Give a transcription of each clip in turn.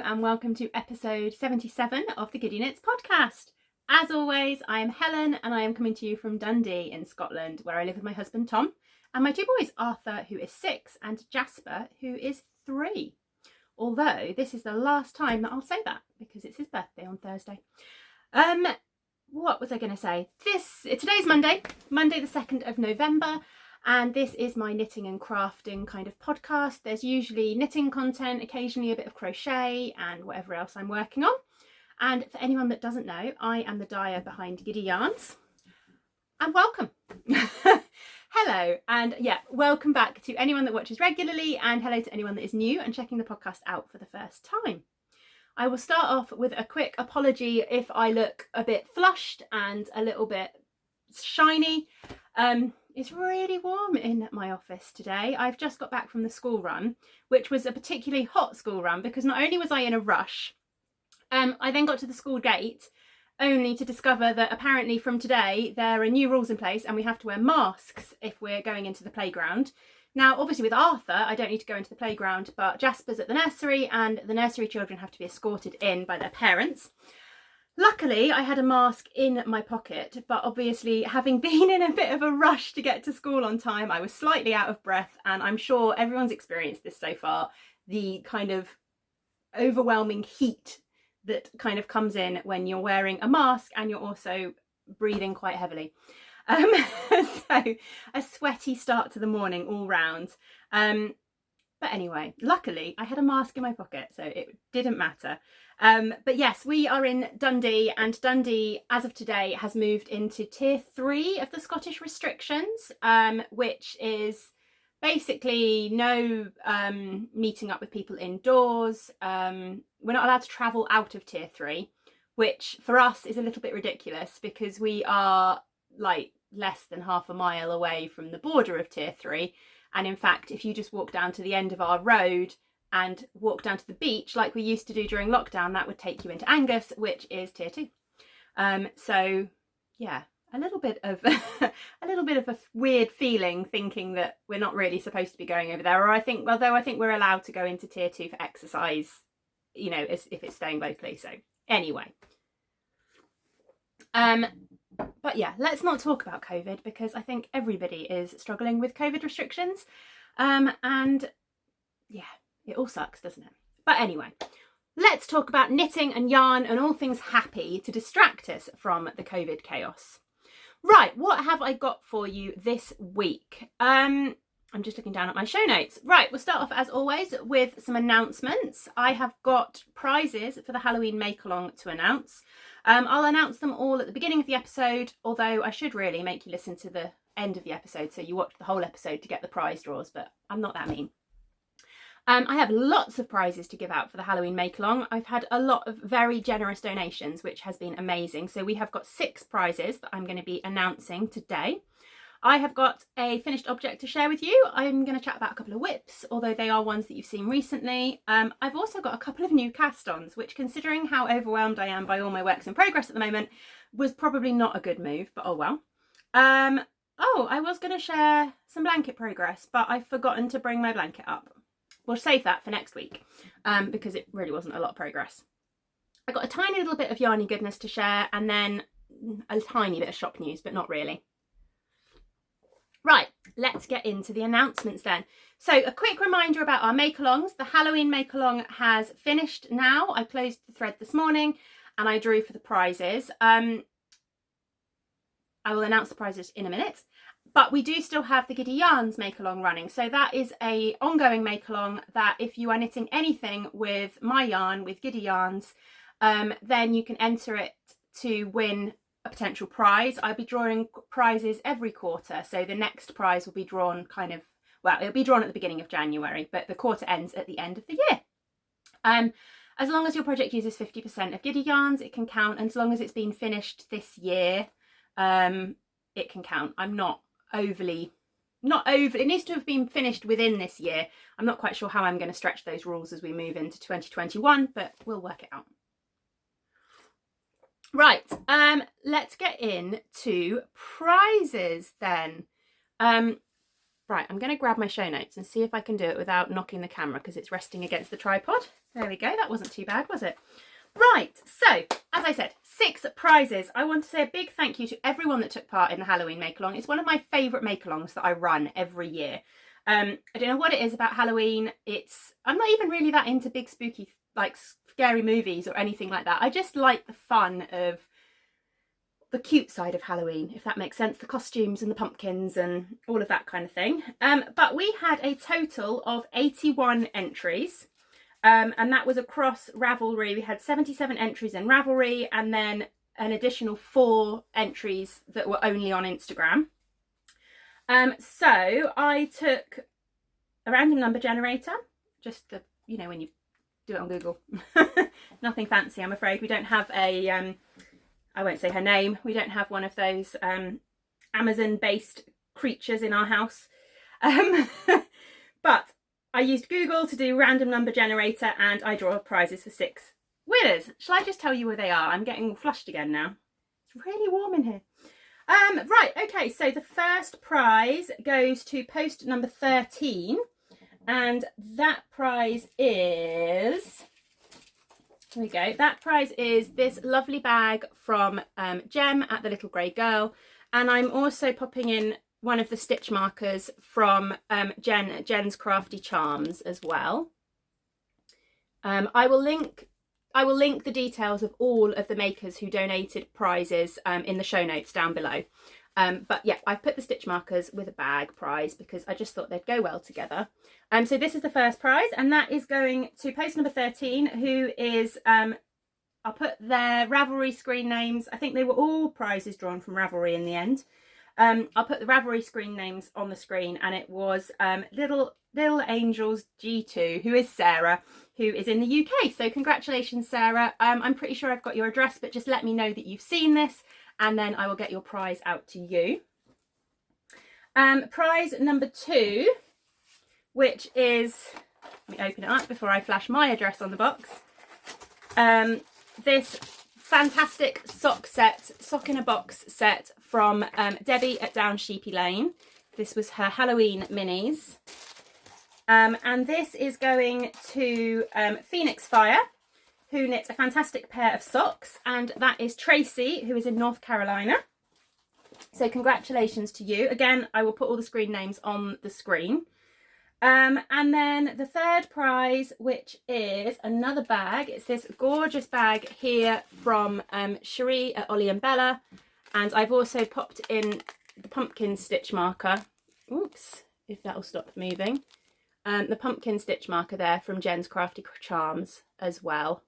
and welcome to episode 77 of the Giddy Knits podcast. As always, I am Helen and I am coming to you from Dundee in Scotland, where I live with my husband Tom and my two boys, Arthur, who is 6, and Jasper, who is 3. Although this is the last time that I'll say that because it's his birthday on Thursday. What was I going to say? Today's Monday the 2nd of November. And this is my knitting and crafting kind of podcast. There's usually knitting content, occasionally a bit of crochet and whatever else I'm working on. And for anyone that doesn't know, I am the dyer behind Giddy Yarns. And welcome. Hello. And yeah, welcome back to anyone that watches regularly, and hello to anyone that is new and checking the podcast out for the first time. I will start off with a quick apology if I look a bit flushed and a little bit shiny. It's really warm in my office today. I've just got back from the school run, which was a particularly hot school run because not only was I in a rush, I then got to the school gate only to discover that apparently from today there are new rules in place and we have to wear masks if we're going into the playground. Now, obviously with Arthur, I don't need to go into the playground, but Jasper's at the nursery and the nursery children have to be escorted in by their parents. Luckily, I had a mask in my pocket, but obviously having been in a bit of a rush to get to school on time, I was slightly out of breath, and I'm sure everyone's experienced this so far, the kind of overwhelming heat that kind of comes in when you're wearing a mask and you're also breathing quite heavily. So a sweaty start to the morning all round. But anyway, luckily I had a mask in my pocket, so it didn't matter. But yes, we are in Dundee, and Dundee, as of today, has moved into tier 3 of the Scottish restrictions, which is basically no meeting up with people indoors. We're not allowed to travel out of tier 3, which for us is a little bit ridiculous because we are like less than half a mile away from the border of tier 3. And in fact, if you just walk down to the end of our road and walk down to the beach like we used to do during lockdown, that would take you into Angus, which is tier 2. So yeah, a little bit of a weird feeling thinking that we're not really supposed to be going over there. Or I think we're allowed to go into tier 2 for exercise, you know, if it's staying locally. So anyway. But yeah, let's not talk about COVID because I think everybody is struggling with COVID restrictions. And yeah, it all sucks, doesn't it? But anyway, let's talk about knitting and yarn and all things happy to distract us from the COVID chaos. Right, what have I got for you this week? I'm just looking down at my show notes. Right, we'll start off as always with some announcements. I have got prizes for the Halloween make-along to announce. I'll announce them all at the beginning of the episode, although I should really make you listen to the end of the episode so you watch the whole episode to get the prize draws, but I'm not that mean. I have lots of prizes to give out for the Halloween make-along. I've had a lot of very generous donations, which has been amazing. So we have got 6 prizes that I'm going to be announcing today. I have got a finished object to share with you. I'm going to chat about a couple of whips, although they are ones that you've seen recently. I've also got a couple of new cast-ons, which, considering how overwhelmed I am by all my works in progress at the moment, was probably not a good move, but oh well. I was going to share some blanket progress, but I've forgotten to bring my blanket up. We'll save that for next week because it really wasn't a lot of progress. I got a tiny little bit of yarny goodness to share and then a tiny bit of shop news, but not really. Right, let's get into the announcements then. So a quick reminder about our make-alongs. The Halloween make-along has finished now. I closed the thread this morning and I drew for the prizes. I will announce the prizes in a minute. But we do still have the Giddy Yarns make-along running. So that is a ongoing make-along that if you are knitting anything with my yarn, with Giddy Yarns, then you can enter it to win a potential prize. I'll be drawing prizes every quarter. So the next prize will be drawn it'll be drawn at the beginning of January, but the quarter ends at the end of the year. As long as your project uses 50% of Giddy Yarns, it can count. And as long as it's been finished this year, it can count. I'm not overly, it needs to have been finished within this year. I'm not quite sure how I'm going to stretch those rules as we move into 2021, but we'll work it out. Right, let's get into prizes then. Right, I'm going to grab my show notes and see if I can do it without knocking the camera because it's resting against the tripod. There we go. That wasn't too bad, was it? Right, so as I said, 6 prizes. I want to say a big thank you to everyone that took part in the Halloween make-along. It's one of my favourite make-alongs that I run every year. I don't know what it is about Halloween. I'm not even really that into big spooky, like scary movies or anything like that. I just like the fun of the cute side of Halloween, if that makes sense, the costumes and the pumpkins and all of that kind of thing. But we had a total of 81 entries, and that was across Ravelry. We had 77 entries in Ravelry and then an additional 4 entries that were only on Instagram. So I took a random number generator, just the, you know, when you do it on Google. Nothing fancy, I'm afraid. We don't have a I won't say her name. We don't have one of those Amazon-based creatures in our house. But I used Google to do random number generator and I draw prizes for 6 winners. Shall I just tell you where they are? I'm getting flushed again now. It's really warm in here. Right, okay, so the first prize goes to post number 13. And that prize is... There we go. That prize is this lovely bag from Jem at The Little Grey Girl. And I'm also popping in one of the stitch markers from Jen at Jen's Crafty Charms as well. I will link the details of all of the makers who donated prizes in the show notes down below. But yeah, I've put the stitch markers with a bag prize because I just thought they'd go well together. So this is the first prize, and that is going to post number 13, who is, I'll put their Ravelry screen names. I think they were all prizes drawn from Ravelry in the end. I'll put the Ravelry screen names on the screen, and it was Little Angels G2, who is Sarah, who is in the UK. So congratulations, Sarah. I'm pretty sure I've got your address, but just let me know that you've seen this, and then I will get your prize out to you. Prize number 2, which is, let me open it up before I flash my address on the box. This fantastic sock in a box set from Debbie at Down Sheepy Lane. This was her Halloween minis. And this is going to Phoenix Fire, who knit a fantastic pair of socks, and that is Tracy, who is in North Carolina. So congratulations to you. Again, I will put all the screen names on the screen. And then the third prize, which is another bag. It's this gorgeous bag here from Cherie at Ollie and Bella. And I've also popped in the pumpkin stitch marker. Oops, if that'll stop moving. The pumpkin stitch marker there from Jen's Crafty Charms as well.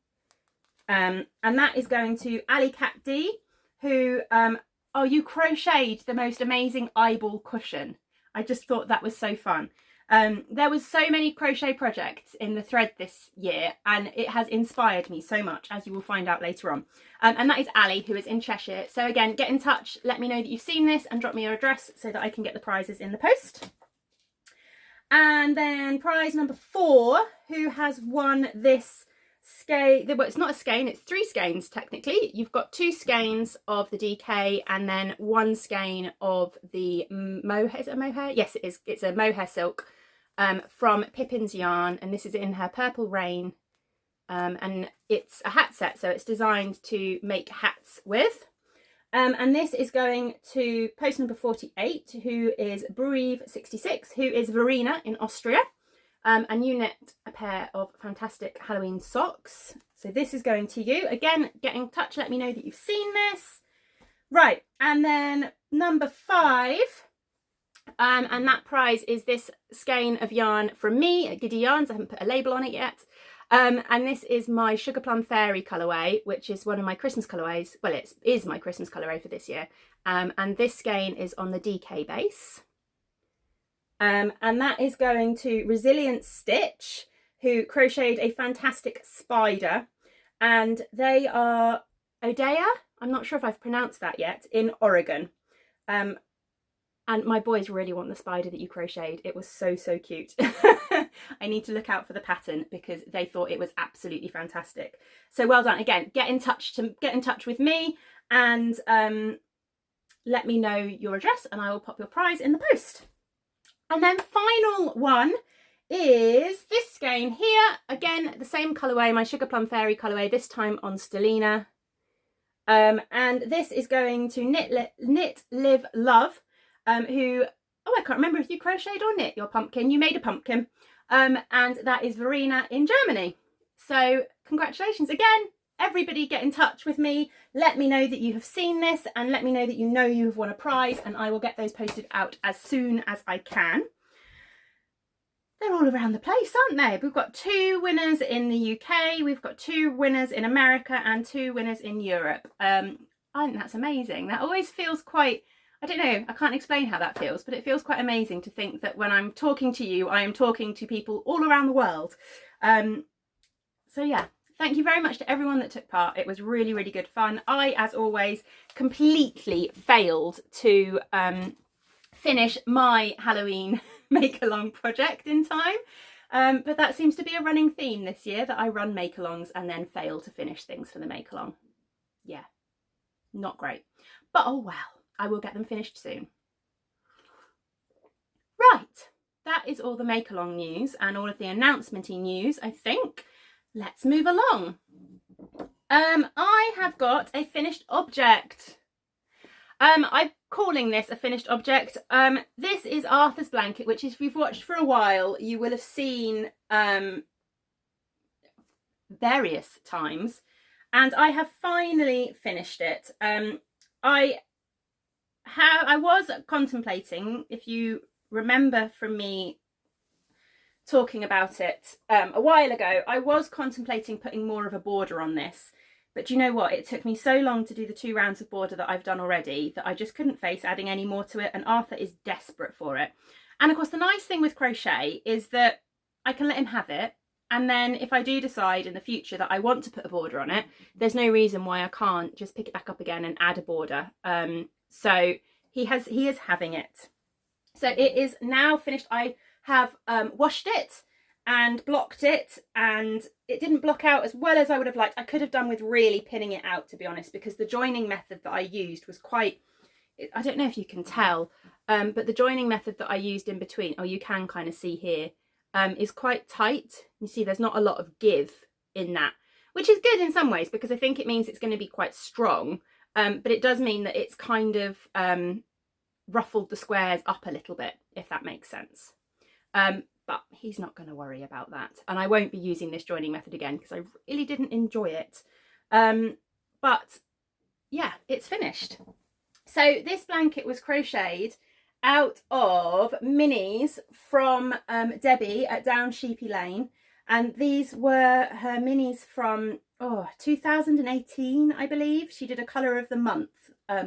And that is going to Ali Cat D, who, oh, you crocheted the most amazing eyeball cushion. I just thought that was so fun. There was so many crochet projects in the thread this year, and it has inspired me so much, as you will find out later on. And that is Ali, who is in Cheshire. So again, get in touch, let me know that you've seen this, and drop me your address so that I can get the prizes in the post. And then prize number 4, who has won this skein. Well, it's not a skein, it's 3 skeins technically. You've got 2 skeins of the DK and then 1 skein of the mohair. Is it a mohair? Yes, it is. It's a mohair silk from Pippin's Yarn, and this is in her Purple Rain. And it's a hat set, so it's designed to make hats with. And this is going to post number 48, who is Breve66, who is Verena in Austria. And you knit a pair of fantastic Halloween socks. So this is going to you. Again, get in touch, let me know that you've seen this. Right, and then number 5, and that prize is this skein of yarn from me at Giddy Yarns. I haven't put a label on it yet. And this is my Sugar Plum Fairy colourway, which is one of my Christmas colourways. Well, it is my Christmas colourway for this year. And this skein is on the DK base. And that is going to Resilient Stitch, who crocheted a fantastic spider. And they are Odea, I'm not sure if I've pronounced that yet, in Oregon. And my boys really want the spider that you crocheted. It was so, so cute. I need to look out for the pattern because they thought it was absolutely fantastic. So well done. Again, get in touch with me and let me know your address and I will pop your prize in the post. And then final one is this skein here. Again, the same colourway, my Sugar Plum Fairy colourway, this time on Stellina. And this is going to Knit Live Love, who, oh, I can't remember if you crocheted or knit your pumpkin. You made a pumpkin. And that is Verena in Germany. So congratulations again. Everybody get in touch with me. Let me know that you have seen this and let me know that you have won a prize, and I will get those posted out as soon as I can. They're all around the place, aren't they? We've got 2 winners in the UK, we've got 2 winners in America and 2 winners in Europe. I think that's amazing. That always feels quite, I don't know, I can't explain how that feels, but it feels quite amazing to think that when I'm talking to you, I am talking to people all around the world. So yeah, thank you very much to everyone that took part. It was really, really good fun. I, as always, completely failed to finish my Halloween make-along project in time. But that seems to be a running theme this year, that I run make-alongs and then fail to finish things for the make-along. Yeah, not great. But oh well, I will get them finished soon. Right, that is all the make-along news and all of the announcement-y news, I think. Let's move along. I have got a finished object. I'm calling this a finished object. This is Arthur's blanket, which if you've watched for a while, you will have seen various times. And I have finally finished it. I was contemplating, if you remember from me talking about it a while ago, I was contemplating putting more of a border on this. But do you know what? It took me so long to do the 2 rounds of border that I've done already that I just couldn't face adding any more to it, and Arthur is desperate for it. And of course, the nice thing with crochet is that I can let him have it, and then if I do decide in the future that I want to put a border on it, there's no reason why I can't just pick it back up again and add a border. So he is having it. So it is now finished. I have washed it and blocked it, and it didn't block out as well as I would have liked. I could have done with really pinning it out, to be honest, because the joining method that I used was quite, I don't know if you can tell, but the joining method that I used in between, oh, you can kind of see here, is quite tight. You see there's not a lot of give in that, which is good in some ways because I think it means it's going to be quite strong, but it does mean that it's kind of ruffled the squares up a little bit, if that makes sense. But he's not going to worry about that. And I won't be using this joining method again because I really didn't enjoy it. But yeah, it's finished. So this blanket was crocheted out of minis from Debbie at Down Sheepy Lane. And these were her minis from 2018, I believe. She did a Colour of the Month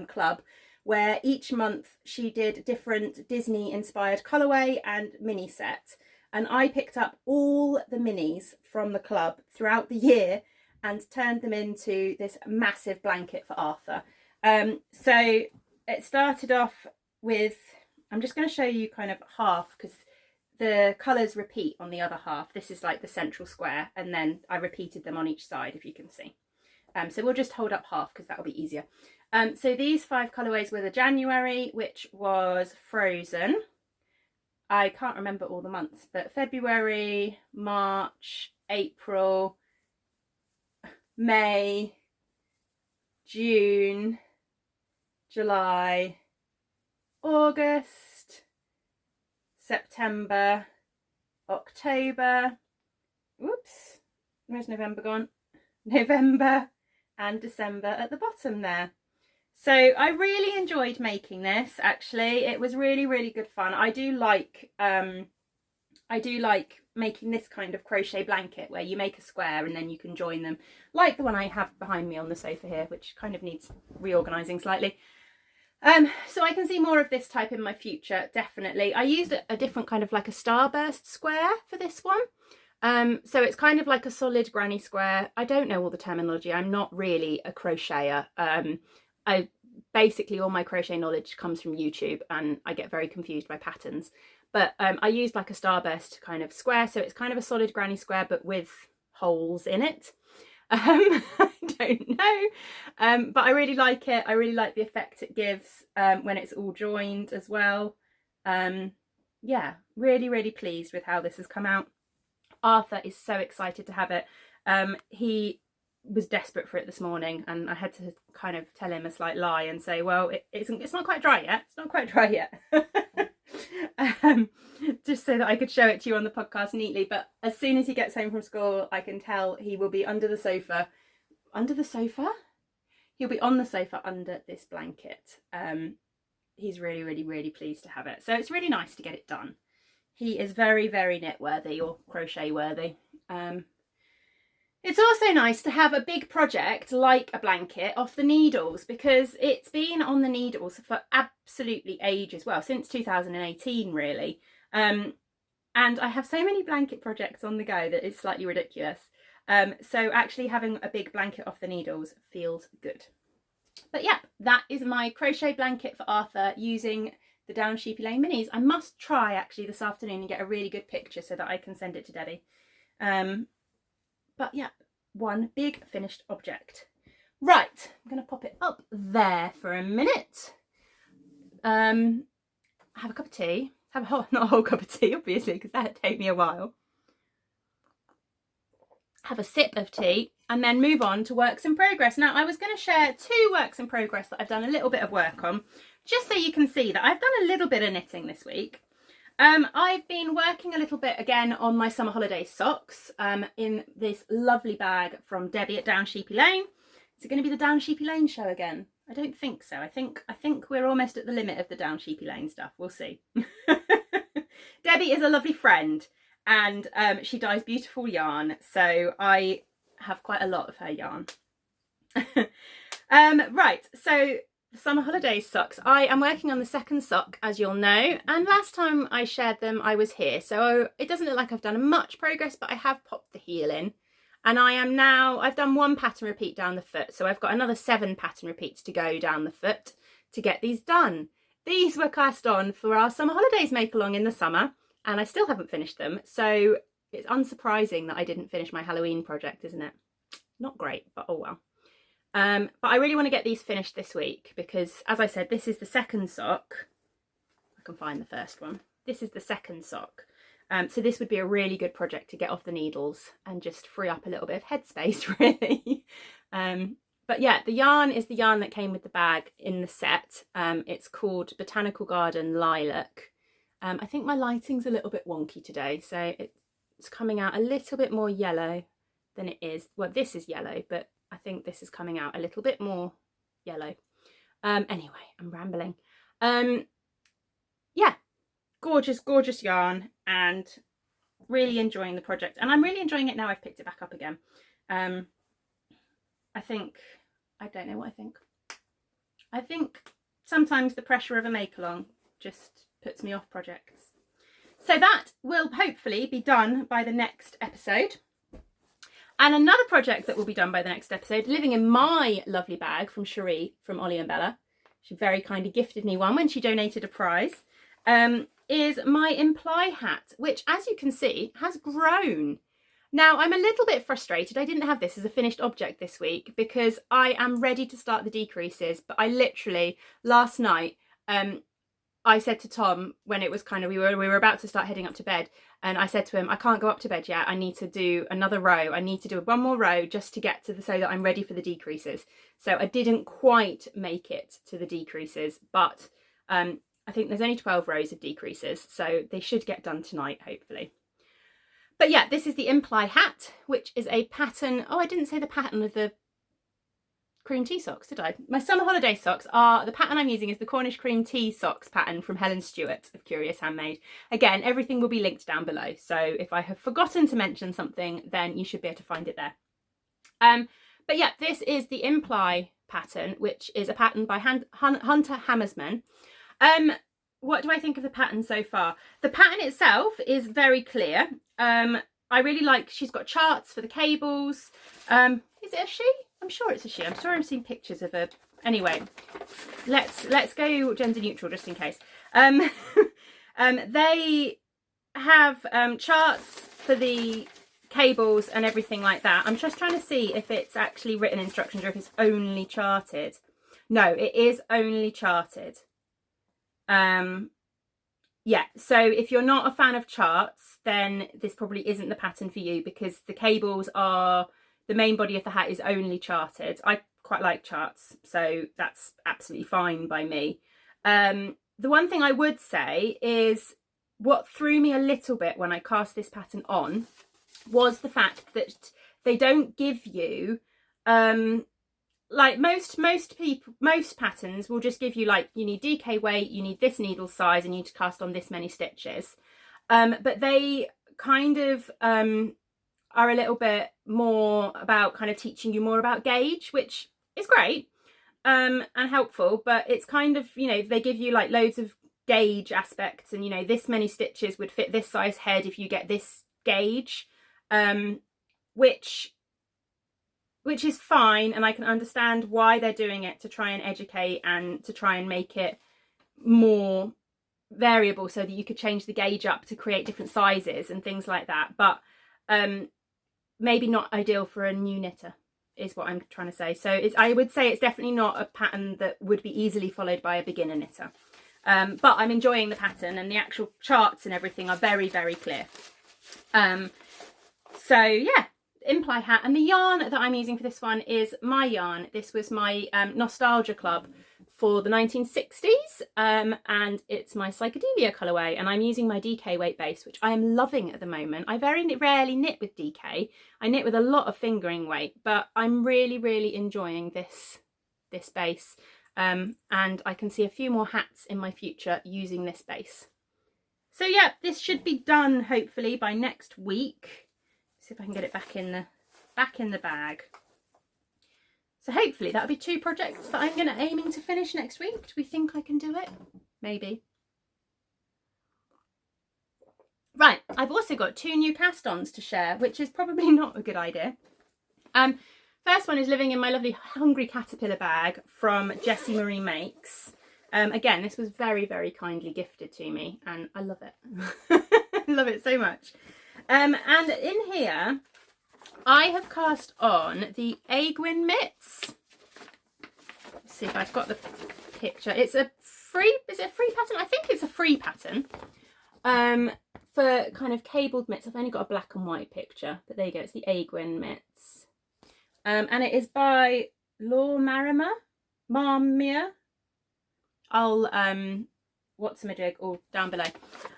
club, where each month she did different Disney inspired colourway and mini set. And I picked up all the minis from the club throughout the year and turned them into this massive blanket for Arthur. So it started off with, I'm just going to show you kind of half because the colours repeat on the other half. This is like the central square, and then I repeated them on each side, if you can see. So we'll just hold up half because that will be easier. So these 5 colourways were the January, which was Frozen. I can't remember all the months, but February, March, April, May, June, July, August, September, October, whoops, where's November gone? November and December at the bottom there. So I really enjoyed making this, actually. It was really, really good fun. I do like making this kind of crochet blanket where you make a square and then you can join them, like the one I have behind me on the sofa here, which kind of needs reorganizing slightly. So I can see more of this type in my future, definitely. I used a different kind of like a starburst square for this one. So it's kind of like a solid granny square. I don't know all the terminology. I'm not really a crocheter. Basically all my crochet knowledge comes from YouTube and I get very confused by patterns. But I used like a starburst kind of square. So it's kind of a solid granny square, but with holes in it. I don't know. But I really like it. I really like the effect it gives when it's all joined as well. yeah, really, really pleased with how this has come out. Arthur is so excited to have it. He was desperate for it this morning, and I had to kind of tell him a slight lie and say, well, it's not quite dry yet. It's not quite dry yet. Just so that I could show it to you on the podcast neatly. But as soon as he gets home from school, I can tell he will be under the sofa. Under the sofa? He'll be on the sofa under this blanket. He's really, really, really pleased to have it. So it's really nice to get it done. He is very, very knit worthy or crochet worthy. It's also nice to have a big project like a blanket off the needles, because it's been on the needles for absolutely ages, well, since 2018 really. And I have so many blanket projects on the go that it's slightly ridiculous. So actually having a big blanket off the needles feels good. But yeah, that is my crochet blanket for Arthur using the Down Sheepy Lane minis. I must try actually this afternoon and get a really good picture so that I can send it to Debbie. But yeah, one big finished object. Right, I'm going to pop it up there for a minute. Have a cup of tea. Not a whole cup of tea, obviously, because that'd take me a while. Have a sip of tea and then move on to works in progress. Now, I was going to share 2 works in progress that I've done a little bit of work on, just so you can see that I've done a little bit of knitting this week. I've been working a little bit again on my summer holiday socks in this lovely bag from Debbie at Down Sheepy Lane. Is it going to be the Down Sheepy Lane show again? I don't think so. I think we're almost at the limit of the Down Sheepy Lane stuff. We'll see. Debbie is a lovely friend, and she dyes beautiful yarn, so I have quite a lot of her yarn. Right, so the summer holidays socks. I am working on the second sock, as you'll know, and last time I shared them I was here, so it doesn't look like I've done much progress, but I have popped the heel in, and I've done 1 pattern repeat down the foot, so I've got another 7 pattern repeats to go down the foot to get these done. These were cast on for our summer holidays make along in the summer, and I still haven't finished them, so it's unsurprising that I didn't finish my Halloween project, isn't it? Not great, but oh well. But I really want to get these finished this week because, as I said, this is the second sock. I can find the first one. This is the second sock. So this would be a really good project to get off the needles and just free up a little bit of headspace, really. But yeah, the yarn is the yarn that came with the bag in the set. It's called Botanical Garden Lilac. I think my lighting's a little bit wonky today, so it's coming out a little bit more yellow than it is. Well, this is yellow, but I think this is coming out a little bit more yellow. Anyway, I'm rambling. Yeah, gorgeous, gorgeous yarn, and really enjoying the project. And I'm really enjoying it now I've picked it back up again. I don't know what I think. I think sometimes the pressure of a make-along just puts me off projects. So that will hopefully be done by the next episode. And another project that will be done by the next episode, living in my lovely bag from Cherie from Ollie and Bella, she very kindly gifted me one when she donated a prize, is my Imply hat, which, as you can see, has grown. Now, I'm a little bit frustrated. I didn't have this as a finished object this week because I am ready to start the decreases, but I literally, last night, I said to Tom when it was kind of, we were about to start heading up to bed, and I said to him, I can't go up to bed yet. I need to do another row. I need to do 1 more row just to get to so that I'm ready for the decreases. So I didn't quite make it to the decreases, but I think there's only 12 rows of decreases, so they should get done tonight, hopefully. But yeah, this is the Imply hat, which is a pattern. Oh, I didn't say the pattern of the cream tea socks, did I? My summer holiday socks are, the pattern I'm using is the Cornish cream tea socks pattern from Helen Stewart of Curious Handmade. Again, everything will be linked down below, so if I have forgotten to mention something, then you should be able to find it there. But yeah, this is the Imply pattern, which is a pattern by Hunter Hammersman. What do I think of the pattern so far? The pattern itself is very clear. I really like, she's got charts for the cables. Is it a she? I'm sure it's a she. I'm sure I've seen pictures of her. Anyway, let's go gender neutral just in case. They have charts for the cables and everything like that. I'm just trying to see if it's actually written instructions or if it's only charted. No, it is only charted. yeah, so if you're not a fan of charts, then this probably isn't the pattern for you, because the cables are, the main body of the hat is only charted. I quite like charts, so that's absolutely fine by me. The one thing I would say is what threw me a little bit when I cast this pattern on was the fact that they don't give you, like most patterns will just give you, like, you need DK weight, you need this needle size, and you need to cast on this many stitches. But they kind of are a little bit more about kind of teaching you more about gauge, which is great and helpful, but it's kind of, you know, they give you like loads of gauge aspects, and, you know, this many stitches would fit this size head if you get this gauge, which is fine, and I can understand why they're doing it, to try and educate and to try and make it more variable so that you could change the gauge up to create different sizes and things like that. But maybe not ideal for a new knitter is what I'm trying to say. So I would say it's definitely not a pattern that would be easily followed by a beginner knitter. But I'm enjoying the pattern, and the actual charts and everything are very, very clear. So yeah, imply hat. And the yarn that I'm using for this one is my yarn. This was my Nostalgia Club for the 1960s, and it's my Psychedelia colourway, and I'm using my DK weight base, which I am loving at the moment. I very rarely knit with DK. I knit with a lot of fingering weight, but I'm really, really enjoying this base, and I can see a few more hats in my future using this base. So yeah, this should be done hopefully by next week. See if I can get it back in the bag. So hopefully that'll be 2 projects that I'm aiming to finish next week. Do we think I can do it? Maybe. Right, I've also got 2 new cast-ons to share, which is probably not a good idea. First one is living in my lovely Hungry Caterpillar bag from Jessie Marie Makes. Again, this was very, very kindly gifted to me, and I love it. I love it so much. And in here, I have cast on the Aigwin mitts. Let's see if I've got the picture. It's a free, is it a free pattern? I think it's a free pattern for kind of cabled mitts. I've only got a black and white picture, but there you go. It's the Aigwin mitts. And it is by Law Marmia. I'll what's my jig all down below.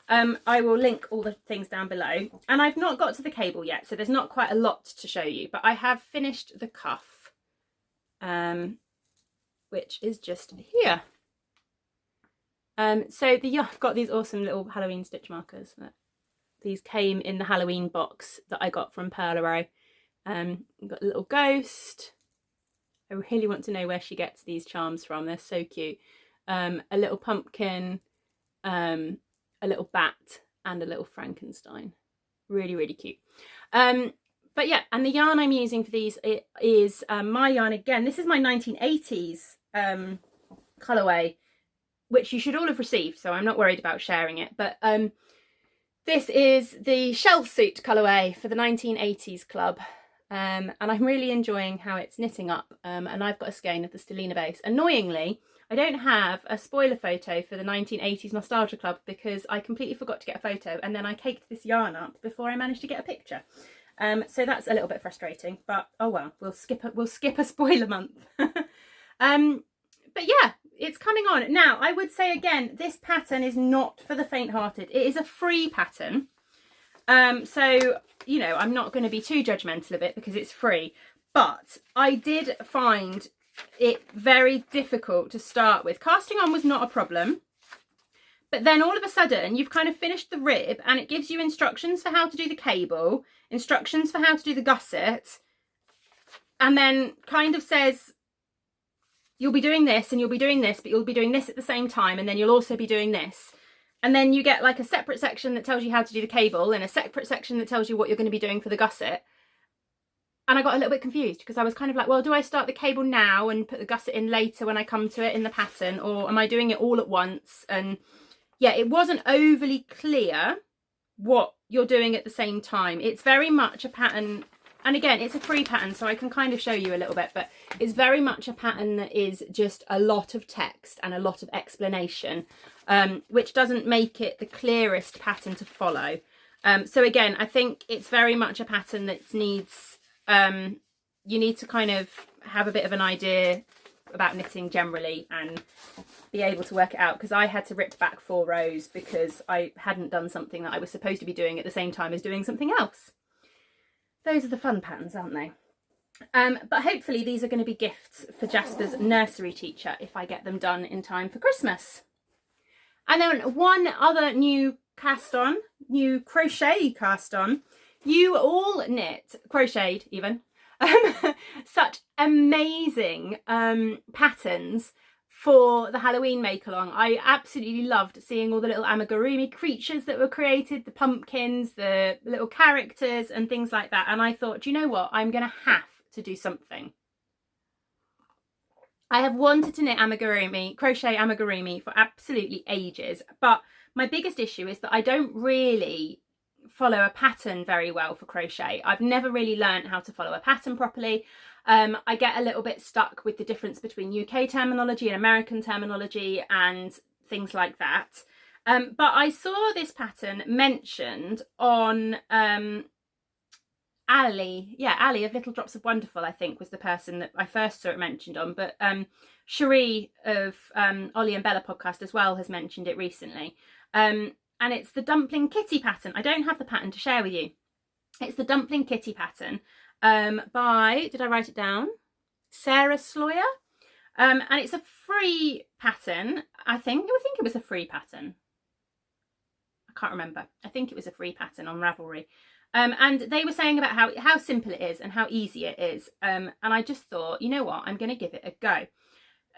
I will link all the things down below, and I've not got to the cable yet, so there's not quite a lot to show you, but I have finished the cuff, which is just here. So I've got these awesome little Halloween stitch markers. These came in the Halloween box that I got from Perlerow. Got a little ghost. I really want to know where she gets these charms from. They're so cute. A little pumpkin, a little bat, and a little Frankenstein. Really, really cute. But yeah, and the yarn I'm using for these is my yarn again. This is my 1980s colourway, which you should all have received, so I'm not worried about sharing it. But this is the Shell Suit colourway for the 1980s club. And I'm really enjoying how it's knitting up. And I've got a skein of the Stellina base. Annoyingly, I don't have a spoiler photo for the 1980s Nostalgia Club because I completely forgot to get a photo, and then I caked this yarn up before I managed to get a picture. So that's a little bit frustrating, but oh well, we'll skip a spoiler month. But yeah, it's coming on. Now, I would say again, this pattern is not for the faint-hearted. It is a free pattern. So, you know, I'm not going to be too judgmental of it because it's free, but I did find it very difficult to start with. Casting on was not a problem, but then all of a sudden you've kind of finished the rib and it gives you instructions for how to do the cable, instructions for how to do the gusset, and then kind of says you'll be doing this and you'll be doing this, but you'll be doing this at the same time, and then you'll also be doing this. And then you get like a separate section that tells you how to do the cable and a separate section that tells you what you're going to be doing for the gusset. And I got a little bit confused because I was kind of like, well, do I start the cable now and put the gusset in later when I come to it in the pattern, or am I doing it all at once? And yeah, it wasn't overly clear what you're doing at the same time. It's very much a pattern And again, it's a free pattern, so I can kind of show you a little bit, but it's very much a pattern that is just a lot of text and a lot of explanation, which doesn't make it the clearest pattern to follow. So again, I think it's very much a pattern that needs, you need to kind of have a bit of an idea about knitting generally and be able to work it out, because I had to rip back 4 rows because I hadn't done something that I was supposed to be doing at the same time as doing something else. Those are the fun patterns, aren't they? But hopefully these are going to be gifts for Jasper's nursery teacher if I get them done in time for Christmas. And then one other new cast-on, new crochet cast-on. You all knit, crocheted even, such amazing patterns for the Halloween make-along. I absolutely loved seeing all the little amigurumi creatures that were created, the pumpkins, the little characters and things like that. And I thought, do you know what? I'm going to have to do something. I have wanted to knit amigurumi, crochet amigurumi for absolutely ages, but my biggest issue is that I don't really follow a pattern very well for crochet. I've never really learned how to follow a pattern properly. I get a little bit stuck with the difference between UK terminology and American terminology and things like that. But I saw this pattern mentioned on Ali of Little Drops of Wonderful, I think was the person that I first saw it mentioned on, but Cherie of Ollie and Bella podcast as well has mentioned it recently. And it's the Dumpling Kitty pattern. I don't have the pattern to share with you. It's the Dumpling Kitty pattern by, did I write it down? Sarah Sloyer. And it's a free pattern. I think it was a free pattern. I can't remember. I think it was a free pattern on Ravelry. And they were saying about how simple it is and how easy it is. And I just thought, you know what, I'm going to give it a go.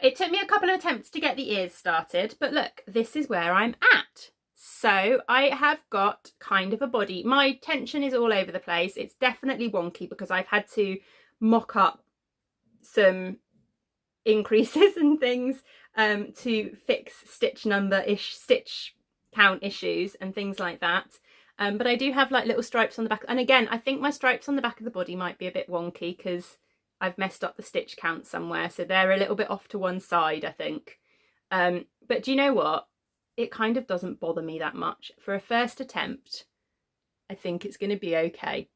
It took me a couple of attempts to get the ears started, but look, this is where I'm at. So I have got kind of a body. My tension is all over the place. It's definitely wonky because I've had to mock up some increases and things to fix stitch count issues and things like that. But I do have like little stripes on the back. And again, I think my stripes on the back of the body might be a bit wonky because I've messed up the stitch count somewhere. So they're a little bit off to one side, I think. But do you know what? It kind of doesn't bother me that much. For a first attempt, I think it's going to be okay.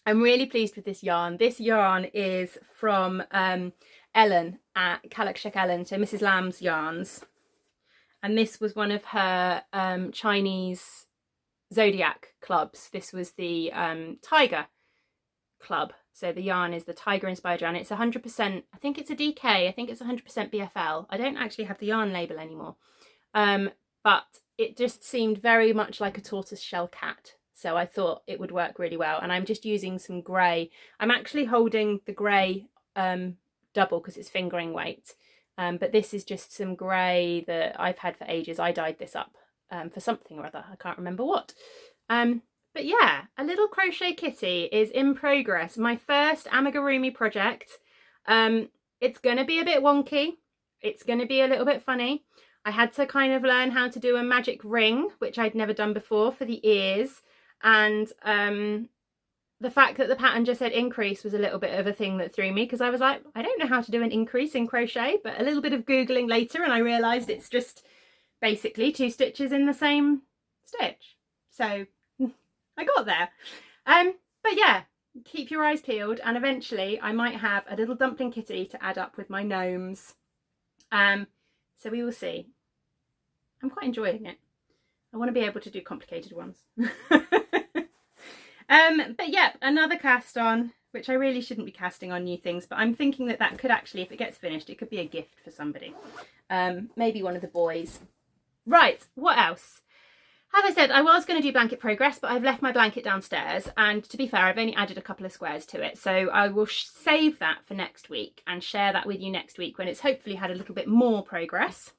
I'm really pleased with this yarn. This yarn is from Ellen at Kalakshak Ellen, so Mrs. Lamb's yarns. And this was one of her Chinese zodiac clubs. This was the Tiger club. So the yarn is the Tiger inspired yarn. It's 100%, I think it's a DK, I think it's 100% BFL. I don't actually have the yarn label anymore. But it just seemed very much like a tortoiseshell cat. So I thought it would work really well. And I'm just using some grey. I'm actually holding the grey double because it's fingering weight. But this is just some grey that I've had for ages. I dyed this up for something or other. I can't remember what. But yeah, a little crochet kitty is in progress. My first amigurumi project. It's going to be a bit wonky. It's going to be a little bit funny. I had to kind of learn how to do a magic ring, which I'd never done before, for the ears. And the fact that the pattern just said increase was a little bit of a thing that threw me, because I was like, I don't know how to do an increase in crochet, but a little bit of Googling later and I realised it's just basically 2 stitches in the same stitch. So I got there. But yeah, keep your eyes peeled, and eventually I might have a little dumpling kitty to add up with my gnomes. So we will see. I'm quite enjoying it. I want to be able to do complicated ones. But yeah, another cast on, which I really shouldn't be casting on new things, but I'm thinking that that could actually, if it gets finished, it could be a gift for somebody. Maybe one of the boys. Right, what else? As I said, I was going to do blanket progress, but I've left my blanket downstairs, and to be fair, I've only added a couple of squares to it, so I will save that for next week and share that with you next week when it's hopefully had a little bit more progress.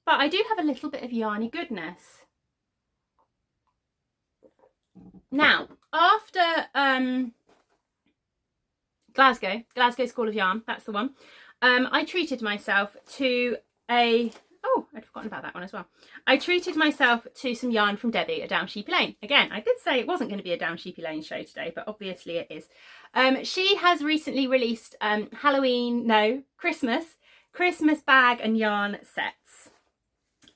But I do have a little bit of yarny goodness. Now, after Glasgow School of Yarn, that's the one, I treated myself to a oh, I'd forgotten about that one as well. I treated myself to some yarn from Debbie at Down Sheepy Lane. Again, I did say it wasn't going to be a Down Sheepy Lane show today, but obviously it is. She has recently released Christmas bag and yarn sets.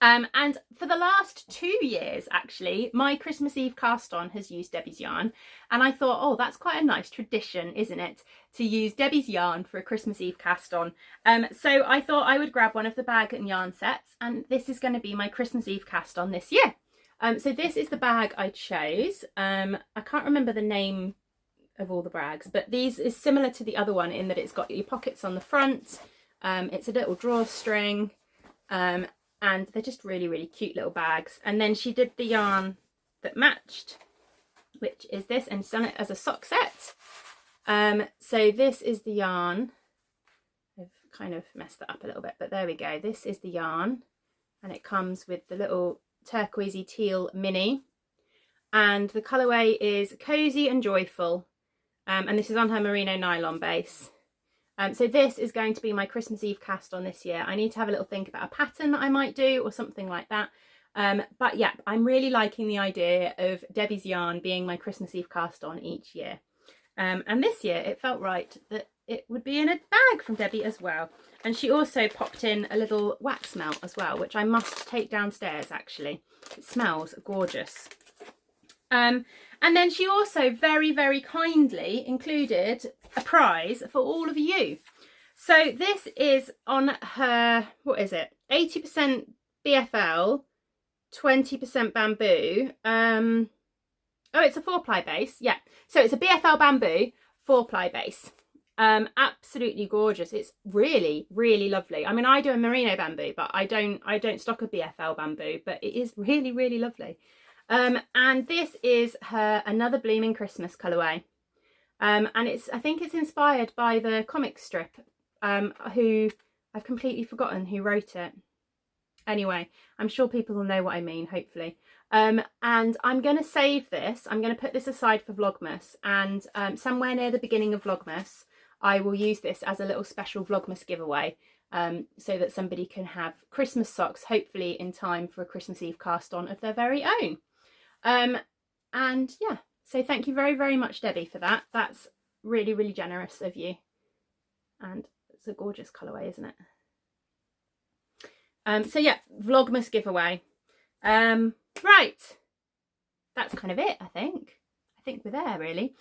And for the last 2 years, actually, my Christmas Eve cast-on has used Debbie's yarn. And I thought, oh, that's quite a nice tradition, isn't it? To use Debbie's yarn for a Christmas Eve cast-on. So I thought I would grab one of the bag and yarn sets. And this is going to be my Christmas Eve cast-on this year. So this is the bag I chose. I can't remember the name of all the bags, but these is similar to the other one in that it's got your pockets on the front. It's a little drawstring. And they're just really, really cute little bags. And then she did the yarn that matched, which is this, and she's done it as a sock set. So this is the yarn. I've kind of messed that up a little bit, but there we go. This is the yarn, and it comes with the little turquoisey teal mini. And the colourway is Cozy and Joyful. And this is on her merino nylon base. So this is going to be my Christmas Eve cast on this year. I need to have a little think about a pattern that I might do or something like that. But yeah, I'm really liking the idea of Debbie's yarn being my Christmas Eve cast on each year. And this year it felt right that it would be in a bag from Debbie as well. And she also popped in a little wax melt as well, which I must take downstairs actually. It smells gorgeous. And then she also very, very kindly included a prize for all of you. So this is on her, what is it? 80% BFL, 20% bamboo. Oh, it's a 4-ply base. Yeah. So it's a BFL bamboo 4-ply base. Absolutely gorgeous. It's really, really lovely. I mean, I do a merino bamboo, but I don't stock a BFL bamboo, but it is really, really lovely. And this is her Another Blooming Christmas colourway. And I think it's inspired by the comic strip, who I've completely forgotten who wrote it. Anyway, I'm sure people will know what I mean, hopefully. And I'm going to save this. I'm going to put this aside for Vlogmas, and somewhere near the beginning of Vlogmas, I will use this as a little special Vlogmas giveaway, so that somebody can have Christmas socks, hopefully in time for a Christmas Eve cast on of their very own. And yeah, so thank you very, very much, Debbie, for that. That's really, really generous of you. And it's a gorgeous colourway, isn't it? So yeah, Vlogmas giveaway. Right, that's kind of it, I think. I think we're there, really.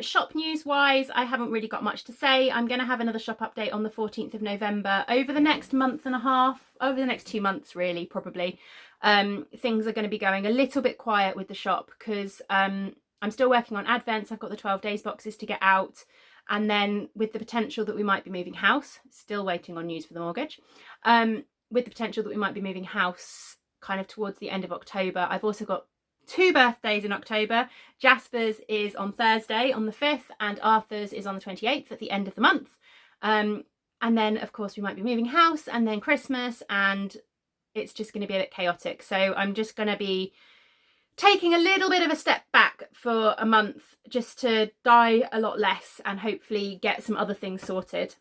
Shop news wise, I haven't really got much to say. I'm going to have another shop update on the 14th of November. Over the next month and a half, over the next 2 months really, probably, things are going to be going a little bit quiet with the shop because I'm still working on advents. I've got the 12 days boxes to get out, and then with the potential that we might be moving house, still waiting on news for the mortgage, with the potential that we might be moving house kind of towards the end of October. I've also got 2 birthdays in October. Jasper's is on Thursday on the 5th, and Arthur's is on the 28th at the end of the month. And then of course we might be moving house, and then Christmas, and it's just going to be a bit chaotic. So I'm just going to be taking a little bit of a step back for a month just to dye a lot less and hopefully get some other things sorted.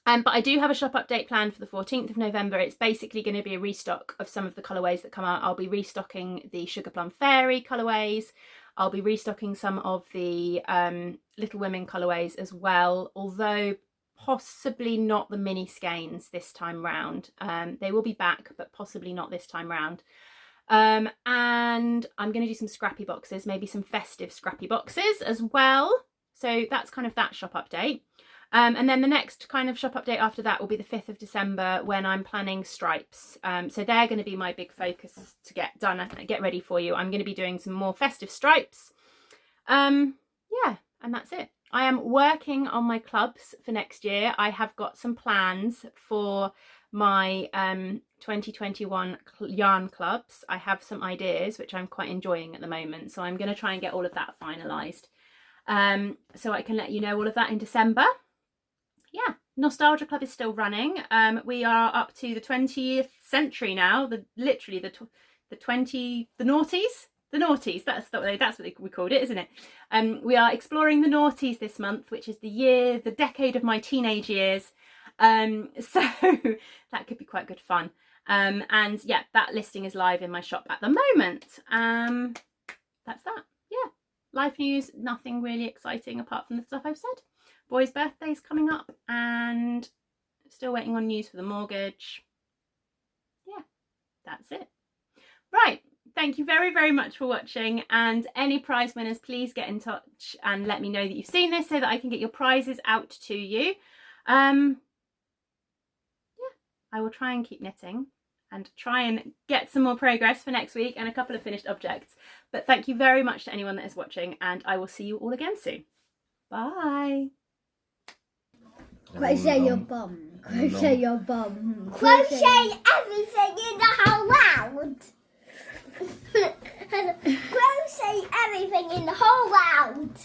But I do have a shop update planned for the 14th of November. It's basically going to be a restock of some of the colourways that come out. I'll be restocking the Sugar Plum Fairy colourways. I'll be restocking some of the Little Women colourways as well, although possibly not the mini skeins this time round. They will be back, but possibly not this time round. And I'm going to do some scrappy boxes, maybe some festive scrappy boxes as well. So that's kind of that shop update. And then the next kind of shop update after that will be the 5th of December when I'm planning stripes. So they're going to be my big focus to get done and get ready for you. I'm going to be doing some more festive stripes. Yeah, and that's it. I am working on my clubs for next year. I have got some plans for my 2021 yarn clubs. I have some ideas which I'm quite enjoying at the moment. So I'm going to try and get all of that finalised. So I can let you know all of that in December. Yeah, Nostalgia Club is still running. We are up to the 20th century now. Literally the noughties. The noughties, that's what we called it, isn't it? We are exploring the noughties this month, which is the decade of my teenage years. So that could be quite good fun. And yeah, that listing is live in my shop at the moment. That's that. Yeah, life news, nothing really exciting apart from the stuff I've said. Boy's birthday's coming up and still waiting on news for the mortgage. Yeah, that's it. Right, thank you very, very much for watching, and any prize winners, please get in touch and let me know that you've seen this so that I can get your prizes out to you. Yeah, I will try and keep knitting and try and get some more progress for next week and a couple of finished objects. But thank you very much to anyone that is watching, and I will see you all again soon. Bye. Crochet your bum. Crochet your bum. Crochet everything in the whole world. Crochet everything in the whole world.